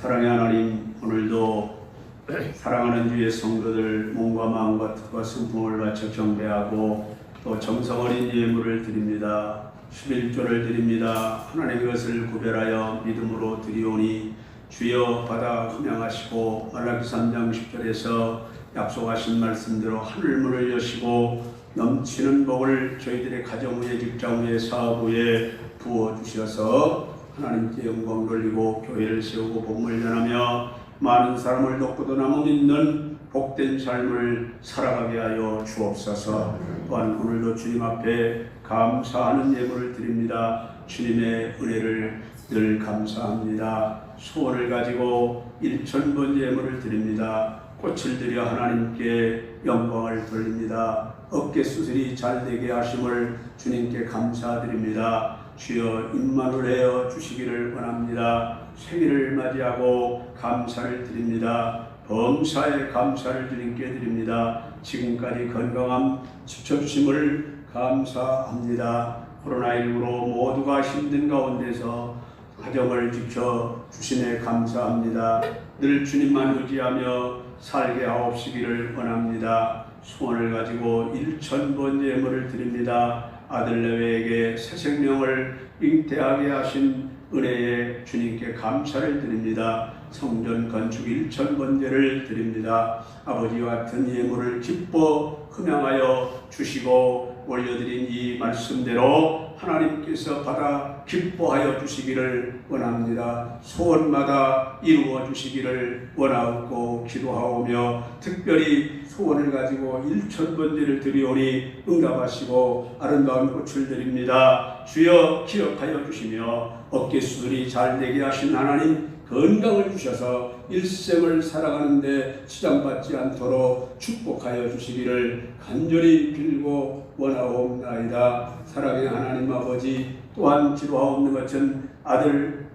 사랑의 하나님, 오늘도 사랑하는 주의 성도들 몸과 마음과 뜻과 성품을 바쳐 경배하고 또 정성 어린 예물을 드립니다. 11조를 드립니다. 하나님의 것을 구별하여 믿음으로 드리오니 주여 받아 흠양하시고 말라기 3장 10절에서 약속하신 말씀대로 하늘문을 여시고 넘치는 복을 저희들의 가정 위에 직장 위에 사업 위에 부어주셔서 하나님께 영광 돌리고 교회를 세우고 복음을 전하며 많은 사람을 돕고도 남음 있는 복된 삶을 살아가게 하여 주옵소서. 또한 오늘도 주님 앞에 감사하는 예물을 드립니다. 주님의 은혜를 늘 감사합니다. 소원을 가지고 1,000번 예물을 드립니다. 꽃을 들여 하나님께 영광을 돌립니다. 어깨 수술이 잘 되게 하심을 주님께 감사드립니다. 주여 임마누엘하여 주시기를 원합니다. 생일을 맞이하고 감사를 드립니다. 범사에 감사를 주님께 드립니다. 지금까지 건강함 지켜주심을 감사합니다. 코로나19로 모두가 힘든 가운데서 가정을 지켜주심에 감사합니다. 늘 주님만 의지하며 살게 하옵시기를 원합니다. 소원을 가지고 1,000번 예물을 드립니다. 아들 레위에게 새 생명을 잉태하게 하신 은혜에 주님께 감사를 드립니다. 성전 건축 1,000번제를 드립니다. 아버지와 같은 예물을 기뻐 흠양하여 주시고 올려드린 이 말씀대로 하나님께서 받아 기뻐하여 주시기를 원합니다. 소원마다 이루어 주시기를 원하고 기도하오며 특별히 소원을 가지고 1,000번제를 드리오니 응답하시고 아름다운 꽃을 드립니다. 주여 기억하여 주시며 어깨 수술이 잘 되게 하신 하나님 건강을 주셔서 일생을 살아가는데 지장받지 않도록 축복하여 주시기를 간절히 빌고 원하옵나이다. 사랑의 하나님 아버지, 또한 기도하옵는 것은 아들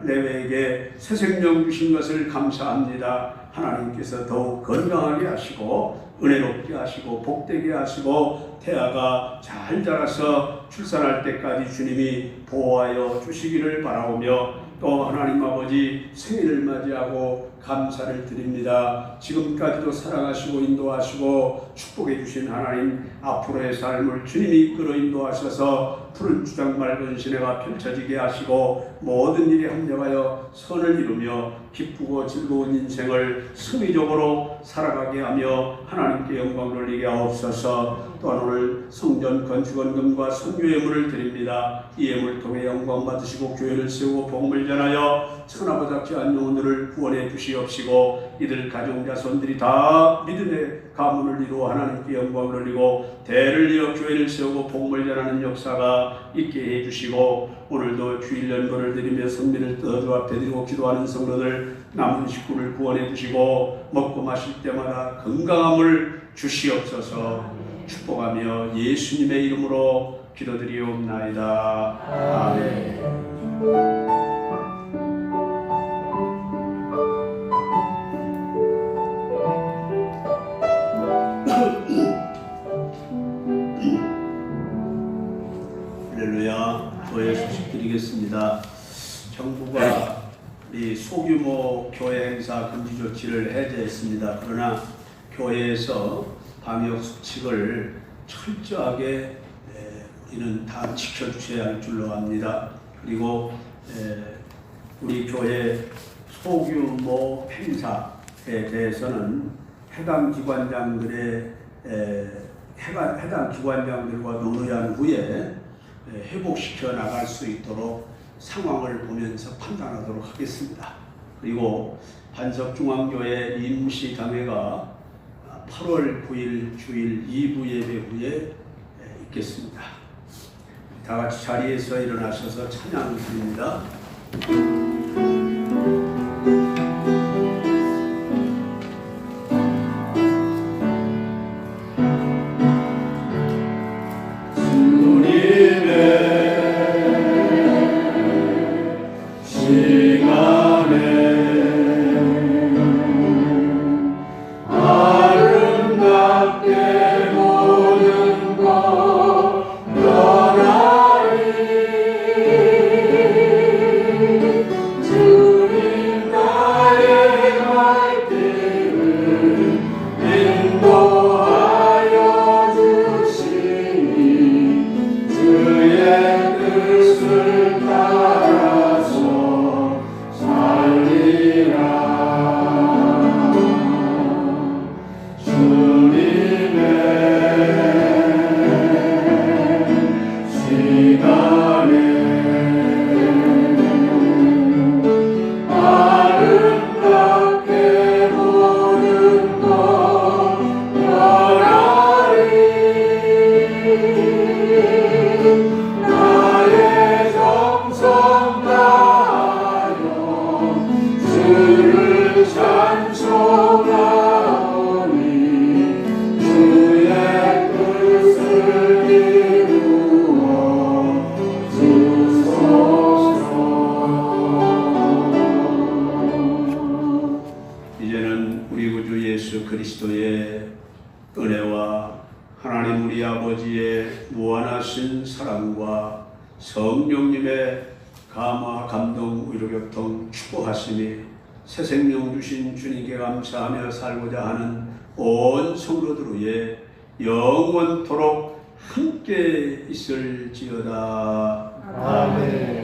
레위에게 새 생명 주신 것을 감사합니다. 하나님께서 더욱 건강하게 하시고 은혜롭게 하시고 복되게 하시고 태아가 잘 자라서 출산할 때까지 주님이 보호하여 주시기를 바라오며 또 하나님 아버지 생일을 맞이하고 감사를 드립니다. 지금까지도 사랑하시고 인도하시고 축복해 주신 하나님, 앞으로의 삶을 주님이 이끌어 인도하셔서 푸른 주장 맑은 시내가 펼쳐지게 하시고 모든 일에 합력하여 선을 이루며 기쁘고 즐거운 인생을 승리적으로 살아가게 하며 하나님께 영광 돌리게 하옵소서. 또한 오늘 성전 건축원금과 선교 예물을 드립니다. 이 예물을 통해 영광 받으시고 교회를 세우고 복음을 전하여 천하고 작지 않은 영혼들을 구원해 주시옵시고 이들 가정 자손들이 다 믿음의 가문을 이루어 하나님께 영광을 돌리고 대를 이어 교회를 세우고 복음을 전하는 역사가 있게 해주시고 오늘도 주일 연보를 드리며 성민을 떠주 앞에 드리고 기도하는 성도들 남은 식구를 구원해 주시고 먹고 마실 때마다 건강함을 주시옵소서. 축복하며 예수님의 이름으로 기도드리옵나이다. 아멘. 할렐루야. 교회 소식 드리겠습니다. 정부가 이 소규모 교회 행사 금지 조치를 해제했습니다. 그러나 교회에서 방역 수칙을 철저하게 이는 다 지켜주셔야 할 줄로 압니다. 그리고 우리 교회 소규모 행사에 대해서는 해당 기관장들의 해당 기관장들과 논의한 후에 회복시켜 나갈 수 있도록 상황을 보면서 판단하도록 하겠습니다. 그리고 반석중앙교회 임시당회가 8월 9일 주일 2부 예배 후에 있겠습니다. 다 같이 자리에서 일어나셔서 찬양 드립니다. 그리스도의 은혜와 하나님 우리 아버지의 무한하신 사랑과 성령님의 감화, 감동, 위로, 교통, 축복하심이 새 생명 주신 주님께 감사하며 살고자 하는 온 성도들 위에 영원토록 함께 있을지어다. 아멘.